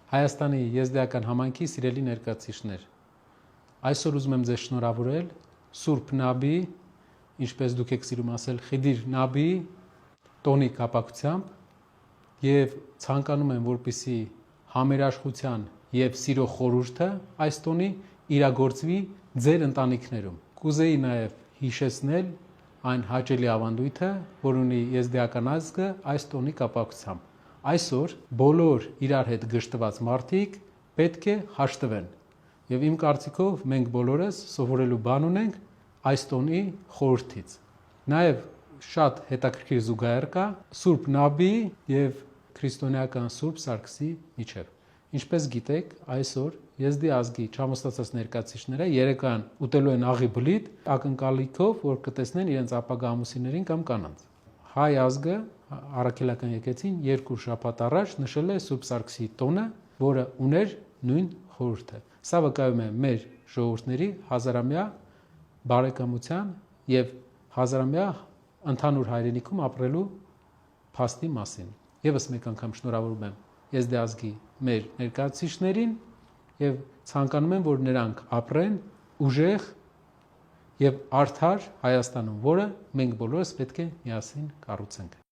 Հայաստանի եզդիական համայնքի սիրելի ներկայացուցիչներ, այսօր ուզում եմ ձեզ շնորհավորել Սուրբ Նաբի, ինչպես դուք եք սիրում ասել, Խիդիր Նաբի տոնի կապակցությամբ եւ ցանկանում եմ, որպեսզի համերաշխության եւ սիրո խորհուրդը այս տոնի իրագործվի ձեր ընտանիքներում։ Կուզեի նաեւ հիշեցնել այն հաճելի ավանդույթը, որ ունի եզդիական ազգը այս տոնի կապակցությամբ։ Այսօր բոլոր իրար հետ գժտված մարդիկ պետք է հաշտվեն եւ իմ կարծիքով մենք բոլորս սովորելու բան ունենք այս տոնի խորհրդից։ Նաեւ շատ հետաքրքիր զուգահեռ կա Սուրբ Նաբի եւ քրիստոնեական Սուրբ Սարգսի միջեւ։ Ինչպես գիտեք, այսօր եզդի ազգի չամոստացած ներկայացուցիչները երեկոյան ուտելու են աղի բլիթ ակնկալիքով, որ կտեսնեն իրենց ապագա ամուսիններին կամ կանանց։ Հայ ազգը առաքելական եկեղեցին 2 շաբաթ առաջ նշել է Սուրբ Սարգսի տոնը, որը ուներ նույն խորհուրդը։ Սա վկայում է մեր ժողովուրդների հազարամյա բարեկամության եւ հազարամյա ընդհանուր հայրենիքում ապրելու փաստի մասին։ Եվս մեկ անգամ շնորհավորում եմ եզդի ազգի մեր ներկայացուցիչներին եւ ցանկանում եմ, որ նրանք ապրեն ուժեղ եւ արդար Հայաստանում, որը մենք բոլորս պետք է միասին կառուցենք։